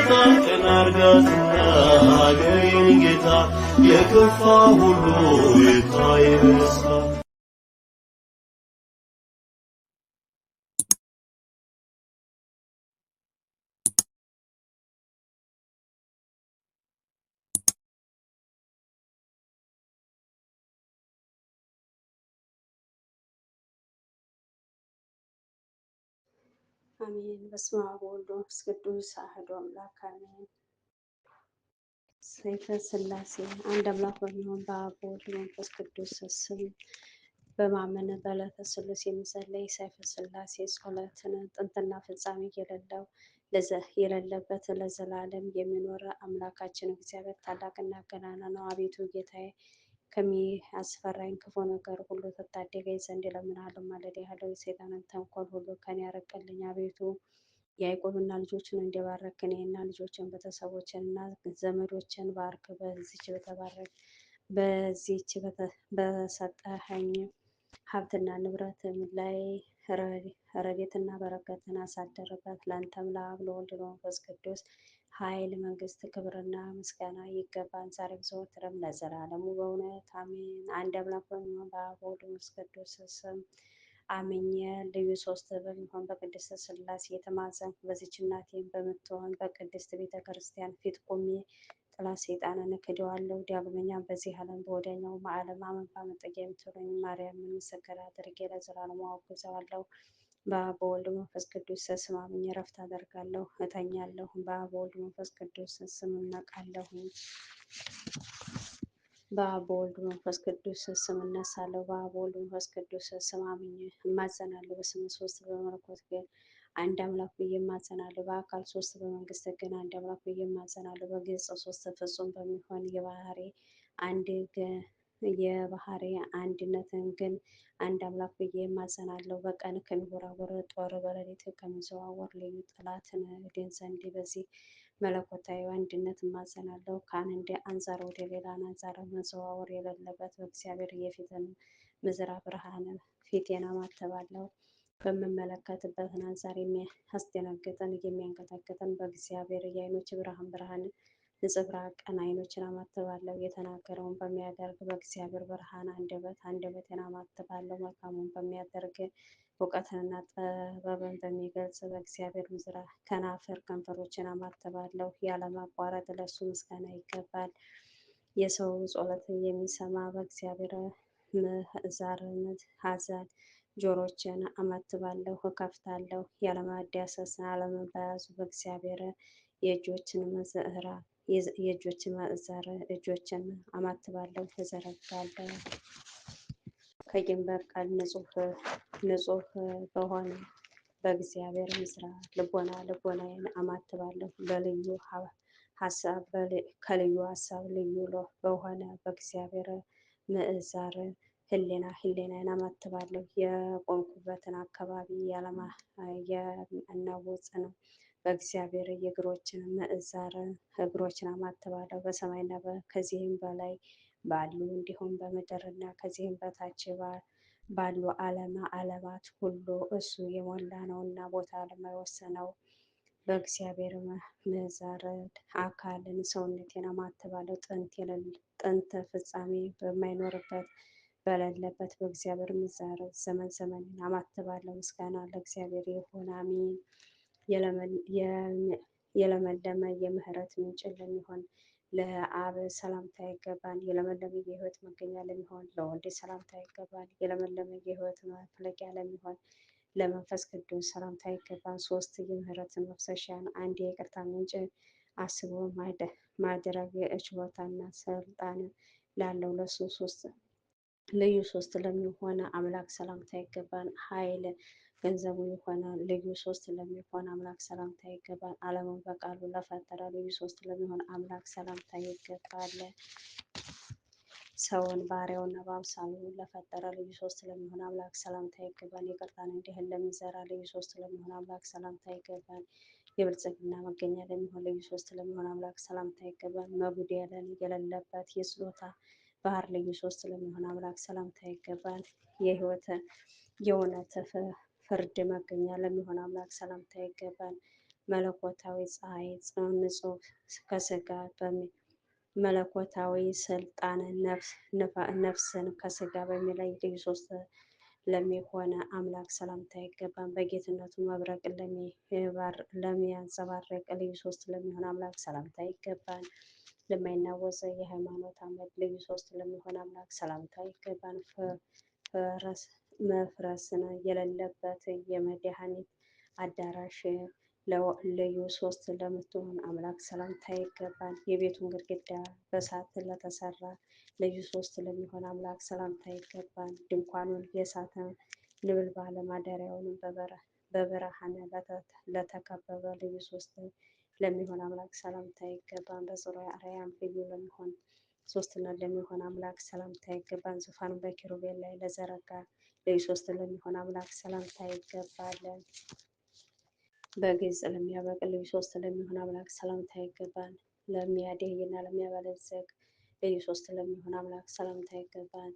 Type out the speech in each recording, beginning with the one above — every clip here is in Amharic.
ጌታ ቀና አርጋትና ሀገሬን ጌታ የከፋ ሁሉ ይታይ በደስታ። አሜን። በስመ አብ ወወልድ ወመንፈስ ቅዱስ አሐዱ አምላክ አሜን። ሰይፈ ሥላሴ አንድ አምላክ በሚሆን በአብ በወልድ በመንፈስ ቅዱስ ስም በማመን በዕለተ ሥሉስ የሚጸለይ ሰይፈ ሥላሴ ጸሎትን ጥንትና ፍጻሜ የሌለበት ለዘላለም የሚኖር አምላካችን እግዚአብሔር ታላቅና ገናና ነው። አቤቱ ጌታዬ ከሚያስፈራኝ ክፉ ነገር ሁሉ ትታደገኝ ዘንድ እለምንሃለሁ፣ ማልድሃለሁ። የሰይጣንን ተንኮል ሁሉ ከኔ ያርቅልኝ። አቤቱ ያዕቆብና ልጆችን እንደባረክ እኔና ልጆችን ቤተሰቦችን እና ዘመዶችን ባርክ። በዚች በሰጠኸኝ ሀብትና ንብረት ላይ ረድኤትና በረከትን አሳደርበት። ለአንተም ለአብ ለወልድ ለመንፈስ ቅዱስ ኃይል፣ መንግስት፣ ክብርና ምስጋና ይገባን ዛሬም ዘወትርም ለዘላለሙ በእውነት አሜን። አንድ አምላክ በሚሆን በአብ በወልድ በመንፈስ ቅዱስ ስም አምኜ ልዩ ሶስት በሚሆን በቅድስት ሥላሴ የተማጸንኩ በዚች እናቴም በምትሆን በቅድስት ቤተ ክርስቲያን ፊት ቆሜ ጠላት ሰይጣንን እክደዋለሁ። ዳግመኛም በዚህ ዓለም በወዲያኛው ዓለም አመንታ መጠጊያ የምትሆነኝ ማርያምን ምስክር አድርጌ ለዘላለሙ አወግዘዋለሁ። በአብ በወልድ መንፈስ ቅዱስ ስም አምኜ ዕረፍት አደርጋለሁ፣ እተኛለሁ። በአብ በወልድ መንፈስ ቅዱስ ስም እነቃለሁ። በአብ በወልድ መንፈስ ቅዱስ ስም እነሳለሁ። በአብ በወልድ መንፈስ ቅዱስ ስም አምኜ እማጸናለሁ። በስም ሶስት በመለኮት ግን አንድ አምላክ ብዬ እማጸናለሁ። በአካል ሶስት በመንግስት ግን አንድ አምላክ ብዬ እማጸናለሁ። በግልጽ ሶስት ፍጹም በሚሆን የባህሪ አንድነትን ግን አንድ አምላክ ብዬ እማጸናለሁ። በቀን ከሚወራወር ጦር በሌሊት ከሚዘዋወር ልዩ ጠላትን እድን ዘንድ በዚህ መለኮታዊ አንድነት እማጸናለሁ። ከአንድ አንጻር ወደ ሌላ አንጻር መዘዋወር የሌለበት በእግዚአብሔር የፊትን ምዝራቅ ብርሃን ፊቴን አማትባለሁ። በምመለከትበት አንጻር የሚያስደነግጥን የሚያንቀጠቅጥን በእግዚአብሔር የዓይኖች ብርሃን ነጸብራቅን ዓይኖችን አማትባለሁ። የተናገረውን በሚያደርግ በእግዚአብሔር ብርሃን አንደበቴን አማትባለሁ። መልካሙን በሚያደርግ እውቀትንና ጥበብን በሚገልጽ በእግዚአብሔር ምዝራቅ ከንፈሮችን አማትባለሁ። ያለማቋረጥ ለእሱ ምስጋና ይገባል። የሰው ጸሎት የሚሰማ በእግዚአብሔር ምሕረትና ሐዘን ጆሮችን አማትባለሁ እከፍታለሁ። ያለማዳሰስ ዓለምን በያዙ በእግዚአብሔር የእጆች ማዕዘር እጆችን አማትባለሁ እዘረጋለሁ። ከቂም በቀል ንጹሕ በሆነ በእግዚአብሔር ምዝራቅ ልቦናዬን አማትባለሁ። ከልዩ ሀሳብ ልዩ በሆነ በእግዚአብሔር ምዕዛር ሕሊናዬን አማትባለሁ። የቆምኩበትን አካባቢ የሚያናውጽ ነው። በእግዚአብሔር የእግሮችን ምዕዛር እግሮችን አማትባለሁ። በሰማይና ከዚህም በላይ ባሉ እንዲሁም በምድርና ከዚህም በታች ባሉ ዓለማት ሁሉ እሱ የሞላ ነውና ቦታ ለማይወሰነው በእግዚአብሔር ምዕዛር አካልን ሰውነቴን አማትባለሁ። ጥንት ፍጻሜ በማይኖርበት በሌለበት በእግዚአብሔር ምዕዛር ዘመንን አማትባለሁ። ምስጋና ለእግዚአብሔር ይሁን አሜን። የለመለመ የምህረት ምንጭ ለሚሆን ለአብ ሰላምታ ይገባል። የለመለመ የሕይወት መገኛ ለሚሆን ለወልድ ሰላምታ ይገባል። የለመለመ የሕይወት መፍለቂያ ለሚሆን ለመንፈስ ቅዱስ ሰላምታ ይገባል። ሶስት የምህረት መፍሰሻን አንድ የይቅርታ ምንጭ አስቦ ማድረግ ችሎታና ስልጣን ላለው ለሱ ልዩ ሶስት ለሚሆን አምላክ ሰላምታ ይገባል። ኃይል ገንዘቡ የሆነ ልዩ ሶስት ለሚሆን አምላክ ሰላምታ ይገባል። ዓለምን በቃሉ ለፈጠረ ልዩ ሶስት ለሚሆን አምላክ ሰላምታ ይገባል። ሰውን ባሪያውና በአምሳሉ ለፈጠረ ልዩ ሶስት ለሚሆን አምላክ ሰላምታ ይገባል። ይቅርታን እንዲህን ለሚዘራ ልዩ ሶስት ለሚሆን አምላክ ሰላምታ ይገባል። የብልጽግና መገኛ ለሚሆን ልዩ ሶስት ለሚሆን አምላክ ሰላምታ ይገባል። መጉደልን የሌለበት የስጦታ ባህር ልዩ ሶስት ለሚሆን አምላክ ሰላምታ ይገባል። የእውነት ፍርድ መገኛ ለሚሆን አምላክ ሰላምታ ይገባል። መለኮታዊ ፀሐይ ንጹሕ ከስጋ መለኮታዊ ስልጣን ነፍስን ከስጋ በሚለይ ልዩ ሶስት ለሚሆነ አምላክ ሰላምታ ይገባል። በጌትነቱ መብረቅ ለሚያንጸባርቅ ልዩ ሶስት ለሚሆን አምላክ ሰላምታ ይገባል። ለማይናወጽ የሃይማኖት አመድ ልዩ ሶስት ለሚሆን አምላክ ሰላምታ ይገባል። መፍረስን የሌለበት የመድኃኒት አዳራሽ ልዩ ሶስት ለምትሆን አምላክ ሰላምታ ይገባል። የቤቱን ግድግዳ በእሳት ለተሰራ ልዩ ሶስት ለሚሆን አምላክ ሰላምታ ይገባል። ድንኳኑን የእሳት ነበልባል ማደሪያውን በብርሃን ለተከበበ ልዩ ሶስት ለሚሆን አምላክ ሰላምታ ይገባል። በጽሩየ አርያም ልዩ ለሚሆን ሶስትነት ለሚሆን አምላክ ሰላምታ ይገባል። ዙፋኑን በኪሩቤል ላይ ለዘረጋ ልዩ ሶስት ለሚሆን አምላክ ሰላምታ ይገባል። በግልጽ ለሚያበቅል ልዩ ሶስት ለሚሆን አምላክ ሰላምታ ይገባል። ለሚያደህይና ለሚያበለጽግ ልዩ ሶስት ለሚሆን አምላክ ሰላምታ ይገባል።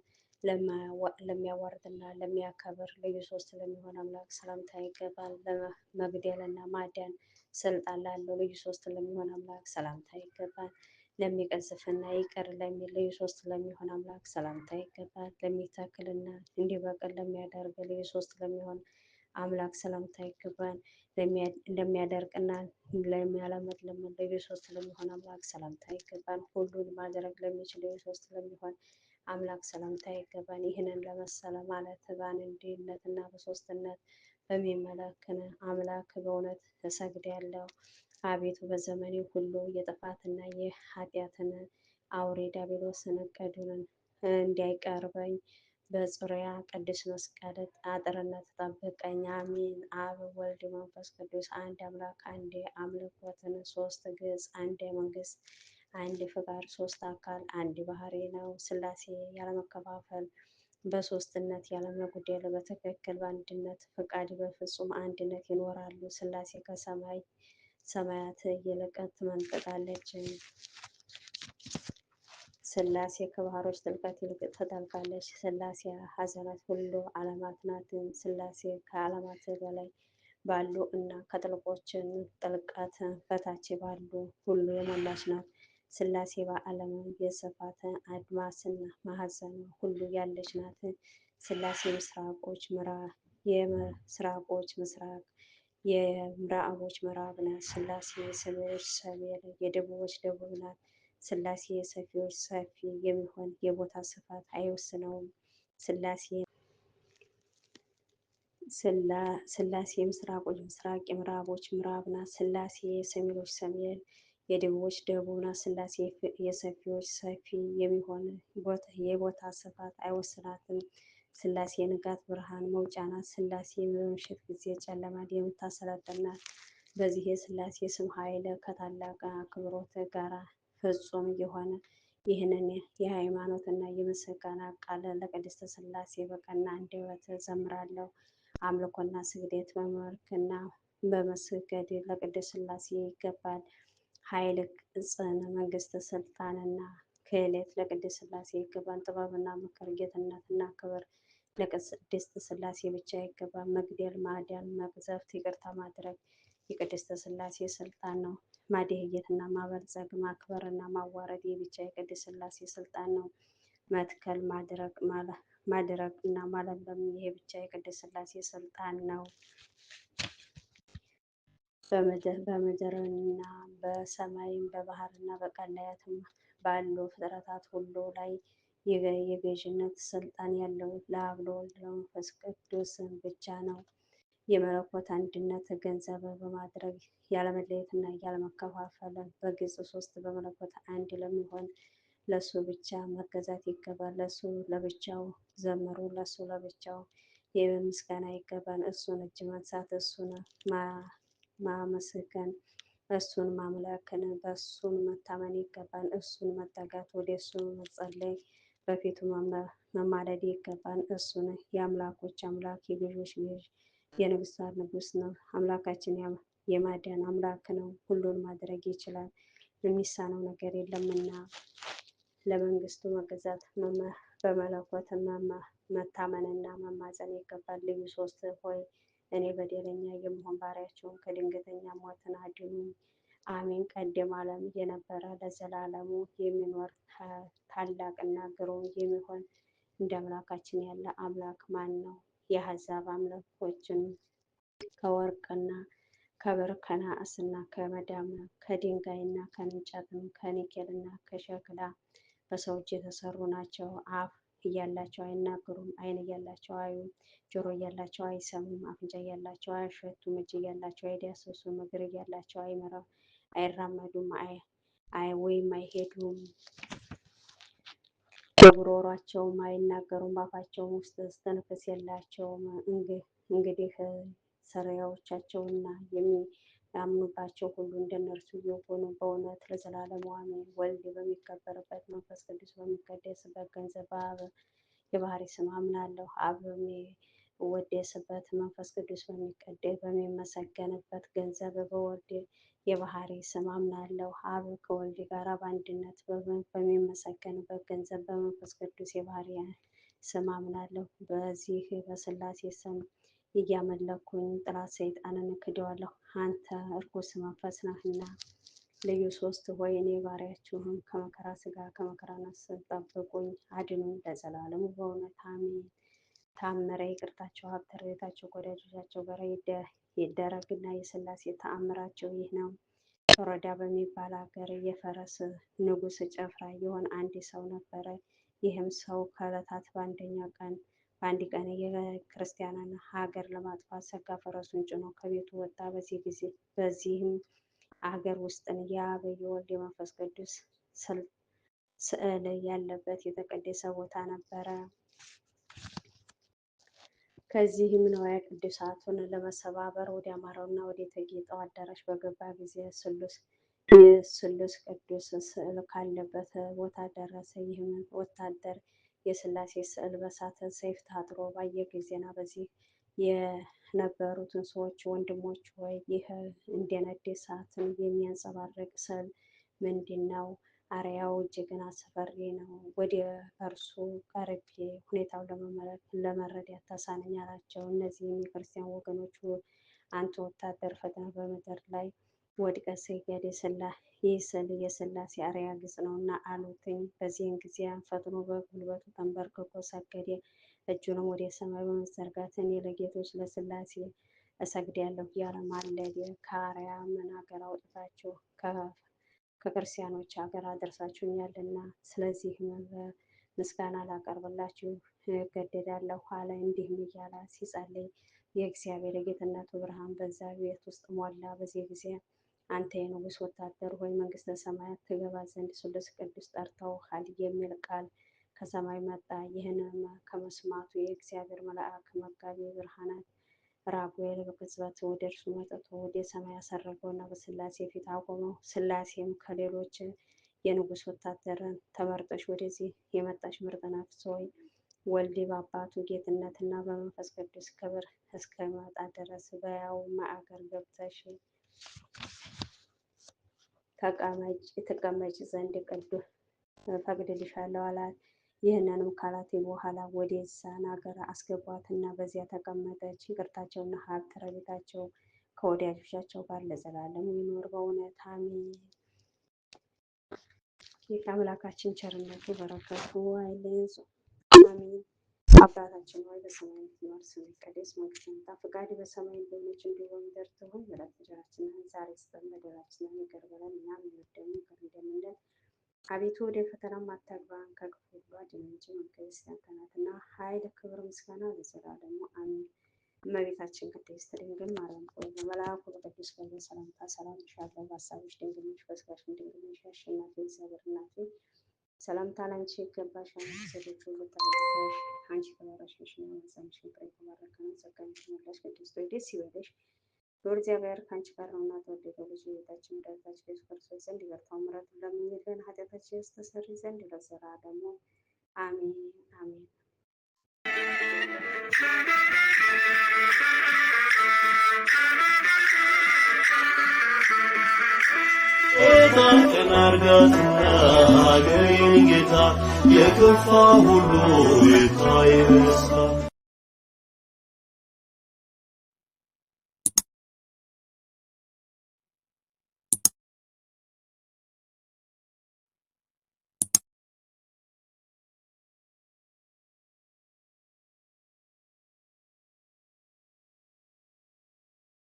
ለሚያዋርድና ለሚያከብር ልዩ ሶስት ለሚሆን አምላክ ሰላምታ ይገባል። ለመግደልና ማዳን ስልጣን ላለው ልዩ ሶስት ለሚሆን አምላክ ሰላምታ ይገባል። ለሚቀዝፍና ይቅር ለሚል ልዩ ሶስት ለሚሆን አምላክ ሰላምታ ይገባል። ለሚተክልና እንዲበቅል ለሚያደርግ ልዩ ሶስት ለሚሆን አምላክ ሰላምታ ይገባል። ለሚያደርቅና ለሚያለመልም ልዩ ሶስት ለሚሆን አምላክ ሰላምታ ይገባል። ሁሉን ማድረግ ለሚችል ልዩ ሶስት ለሚሆን አምላክ ሰላምታ ይገባል። ይህንን ለመሰለ ማለት በአንድነትና በሶስትነት በሚመለክን አምላክ በእውነት እሰግዳለሁ። አቤቱ በዘመኔ ሁሉ የጥፋትና የኃጢአትን አውሬ ዲያብሎስን እቅዱን እንዳይቀርበኝ በጽሩያ ቅዱስ መስቀል አጥርነት ጠብቀኝ። አሜን። አብ ወልድ መንፈስ ቅዱስ አንድ አምላክ አንድ አምልኮትን ሶስት ግዕዝ አንድ መንግስት አንድ ፍቃድ ሶስት አካል አንድ ባህሪ ነው። ሥላሴ ያለመከፋፈል በሶስትነት ያለመጉደል በትክክል በአንድነት ፍቃድ በፍጹም አንድነት ይኖራሉ። ሥላሴ ከሰማይ ሰማያት ይልቅ ትመንጥቃለች። ሥላሴ ከባህሮች ጥልቀት ይልቅ ትጠልቃለች። ሥላሴ ሀዘናት ሁሉ ዓለማት ናት። ሥላሴ ከዓለማት በላይ ባሉ እና ከጥልቆችን ጥልቀት በታች ባሉ ሁሉ የሞላች ናት። ሥላሴ በዓለም የስፋት አድማስና ማዕዘን ሁሉ ያለች ናት። ሥላሴ የምስራቆች ምስራቅ የምዕራቦች ምዕራብ ናት። ሥላሴ የሰሜኖች ሰሜን የደቡቦች ደቡብ ናት። ሥላሴ የሰፊዎች ሰፊ የሚሆን የቦታ ስፋት አይወስነውም። ሥላሴ የምስራቆች ምስራቅ የምዕራቦች ምዕራብ ናት። ሥላሴ የሰሜኖች ሰሜን የደቡቦች ደቡብ ናት። ሥላሴ የሰፊዎች ሰፊ የሚሆን የቦታ ስፋት አይወስናትም። ሥላሴ የንጋት ብርሃን መውጫ ናት። ሥላሴ በምሽት ጊዜ ጨለማን የምታሰለጥን ናት። በዚህ የሥላሴ ስም ኃይል ከታላቅ አክብሮት ጋር ፍጹም የሆነ ይህንን የሃይማኖትና የምስጋና ቃል ለቅድስት ሥላሴ በቀና አንደበት ዘምራለሁ። አምልኮና ስግደት በመባረክና በመስገድ ለቅድስት ሥላሴ ይገባል። ኃይል፣ ጽን፣ መንግስት፣ ስልጣንና ክህለት ለቅድስት ሥላሴ ይገባል። ጥበብና ምክር፣ ጌትነትና ክብር ለቅድስት ሥላሴ ብቻ ይገባል። መግደል፣ ማዳን፣ መቅዘፍት፣ ይቅርታ ማድረግ የቅድስት ሥላሴ ስልጣን ነው። ማደህየትና ማበልጸግ፣ ማክበርና ማዋረድ የብቻ የቅድስት ሥላሴ ስልጣን ነው። መትከል፣ ማድረቅ እና ማለምለም ይሄ ብቻ የቅድስት ሥላሴ ስልጣን ነው። በምድርና በሰማይም በባህርና በቀላያትም ባሉ ፍጥረታት ሁሉ ላይ የገዥነት ስልጣን ያለው ለአብ ለወልድ ለመንፈስ ቅዱስ ብቻ ነው። የመለኮት አንድነት ገንዘብ በማድረግ ያለመለየትና ያለመከፋፈል በግልጽ ሶስት በመለኮት አንድ ለሚሆን ለሱ ብቻ መገዛት ይገባል። ለሱ ለብቻው ዘምሩ፣ ለሱ ለብቻው የምስጋና ይገባል። እሱን እጅ መንሳት፣ እሱን ማመስገን፣ እሱን ማምለክን፣ በእሱን መታመን ይገባል። እሱን መጠጋት፣ ወደ እሱ መጸለይ፣ በፊቱ መማለድ ይገባል። እሱን የአምላኮች አምላክ የገዦች ገዥ የንጉሥታት ንጉሥ ነው። አምላካችን የማዳን አምላክ ነው። ሁሉን ማድረግ ይችላል፣ የሚሳነው ነገር የለምና። ለመንግስቱ መገዛት በመለኮት መታመንና መማፀን ይገባል። ልዩ ሶስት ሆይ እኔ በደለኛ የምሆን ባሪያችሁን ከድንገተኛ ሞትን አድኑኝ። አሜን። ቀደም ዓለም የነበረ ለዘላለሙ የሚኖር ታላቅና ግሩም የሚሆን እንደ አምላካችን ያለ አምላክ ማን ነው? የአሕዛብ አምላኮችን ከወርቅና ከብር ከነሐስና ከመዳም ከድንጋይና ከእንጨትም ከኒኬልና ከሸክላ በሰው እጅ የተሰሩ ናቸው። አፍ እያላቸው አይናገሩም፣ ዓይን እያላቸው አያዩም፣ ጆሮ እያላቸው አይሰሙም፣ አፍንጫ እያላቸው አያሸቱም፣ እጅ እያላቸው አይዳሰሱም፣ እግር እያላቸው አይራመዱም ወይም አይሄዱም፣ በጉሮሯቸውም አይናገሩም፣ በአፋቸውም ውስጥ እስትንፋስ የላቸውም። እንግዲህ ሰሪዎቻቸውና የሚያምኑባቸው ሁሉ እንደነርሱ የሆኑ በእውነት ለዘላለሙ አሜን። ወልድ በሚከበርበት መንፈስ ቅዱስ በሚቀደስበት ገንዘብ በአብ የባህሪ ስም አምናለሁ። አብ በሚወደስበት መንፈስ ቅዱስ በሚመሰገንበት ገንዘብ በወልድ የባህሪ ስም አምናለሁ። አብ ከወልድ ጋር በአንድነት በሚመሰገንበት ገንዘብ በመንፈስ ቅዱስ የባህሪ ስም አምናለሁ። በዚህ በሥላሴ ስም እያመለኩኝ ጠላት ሰይጣንን እክደዋለሁ። አንተ እርኩስ መንፈስ ነህና ልዩ ሦስት ሆይ እኔ ባሪያችሁን ከመከራ ሥጋ ከመከራ ነፍስ ጠብቁኝ፣ አድኑኝ ለዘላለሙ በእውነት አሜን። ታምረ ይቅርታቸው ሀብተ ረድኤታቸው ከወዳጆቻቸው ጋር ይደረግና የሥላሴ ተአምራቸው ይህ ነው። ሮዳ በሚባል ሀገር የፈረስ ንጉሥ ጭፍራ የሆነ አንድ ሰው ነበረ። ይህም ሰው ከዕለታት በአንድ ቀን የክርስቲያንን ሀገር ለማጥፋት ሰጋ ፈረሱን ጭኖ ከቤቱ ወጣ። በዚህም ሀገር ውስጥን የአብ የወልድ የመንፈስ ቅዱስ ስዕል ያለበት የተቀደሰ ቦታ ነበረ። ከዚህም ንዋየ ቅድሳቱን ለመሰባበር ወደ አማረውና ወደ ተጌጠው አዳራሽ በገባ ጊዜ የስሉስ ቅዱስ ስዕል ካለበት ቦታ ደረሰ። ይህም ወታደር የሥላሴ ስዕል በሳተ ሰይፍ ታጥሮ ባየ ጊዜና በዚህ የነበሩትን ሰዎች ወንድሞች ሆይ ይህ እንደነደደ እሳትን የሚያንጸባርቅ ስዕል ምንድን ነው? አርአያው እጅግን አስፈሪ ነው። ወደ እርሱ ቀርቤ ሁኔታውን ለመረዳት ተሳነኝ አላቸው። እነዚህም የክርስቲያን ወገኖች አንተ ወታደር ፈጥነህ በምድር ላይ ወድቀህ ስገድ፣ ይህ ስዕል የሥላሴ አርአያ ገጽ ነውና አሉትኝ። በዚህን ጊዜ ፈጥኖ በጉልበቱ ተንበርክኮ ሰገደ። እጁንም ወደ ሰማይ በመዘርጋት እኔ ለጌቶች ለሥላሴ እሰግዳለሁ እያለ ማለደ። ከአርያም ሀገር አውጥታችሁ ከክርስቲያኖች ሀገር አደርሳችሁኛልና ስለዚህም ምስጋና ላቀርብላችሁ እገደዳለሁ አለ። እንዲህም እያለ ሲጸልይ የእግዚአብሔር የጌትነቱ ብርሃን በዛ ቤት ውስጥ ሞላ። በዚህ ጊዜ አንተ የንጉሥ ወታደር ሆይ መንግሥተ ሰማያት ትገባ ዘንድ ስሉስ ቅዱስ ጠርተውሃል የሚል ቃል ከሰማይ መጣ። ይህንም ከመስማቱ የእግዚአብሔር መልአክ መጋቢ ብርሃናት ራጉኤል በቅጽበት ወደ እርሱ መጥቶ ወደ ሰማይ አሰረገውና በሥላሴ ፊት አቆመው። ሥላሴም ከሌሎች የንጉሥ ወታደርን ተመርጠሽ ወደዚህ የመጣሽ ምርጥ ነፍስ ሆይ ወልድ በአባቱ ጌትነትና በመንፈስ ቅዱስ ክብር እስከመጣ ድረስ በሕያው አገር ገብተሽ ተቀመጭ ዘንድ ፈቅድልሻለሁ አላት። ይህንንም ካላት በኋላ ወደዛን ሀገር አስገቧትና በዚያ ተቀመጠች። ይቅርታቸውና ሀብተ ረድኤታቸው ከወዳጆቻቸው ጋር ለዘላለሙ ይኖር በእውነት አሜን። የአምላካችን ቸርነቱ በረከቱ አይለየን አሜን። አባታችን ሆይ በሰማይ የምትኖር ስምህ ይቀደስ፣ መንግስትህ ትምጣ፣ ፈቃድህ በሰማይ እንደሆነች እንዲሁ በምድር ትሁን። የዕለት እንጀራችንን ዛሬ ስጠን፣ በደላችንን ይቅር በለን እኛም የበደሉንን ይቅር እንደምንል። አቤቱ ወደ ፈተናም አታግባን፣ ከክፉ ሁሉ አድነን እንጂ መንግሥት ያንተ ናትና፣ ኃይል፣ ክብር፣ ምስጋና ለዘላለሙ አሜን። እመቤታችን ቅድስት ድንግል ማርያም ሆይ በመልአኩ በቅዱስ ገብርኤል ሰላምታ ሰላም እልሻለሁ። በሐሳብሽ ድንግል ነሽ፣ በሥጋሽም ድንግል ነሽ። አሸናፊ እግዚአብሔር እናት ሆይ ሰላምታ ላንቺ ይገባሻል። ሴቶች ሁሉ ተባረክሽ፣ አንቺ የተባረክሽ ነሽ፣ የማኅፀንሽ ፍሬ የተባረከ ነው። ጸጋን የተሞላሽ ቅድስት ሆይ ደስ ይበልሽ፣ ልዑል እግዚአብሔር ከአንቺ ጋር ነውና፣ ተወደደው ልጅ ጌታችን መድኃኒታችን ኢየሱስ ክርስቶስ ዘንድ ይቅርታውን ምሕረቱን ለምኝልን፣ ኃጢአታችንን ያስተሰርይ ዘንድ ለዘላለሙ አሜን አሜን። ቀን አርጋትና አገሬን ጌታ የከፋ ሁሉ ይታይ በስታ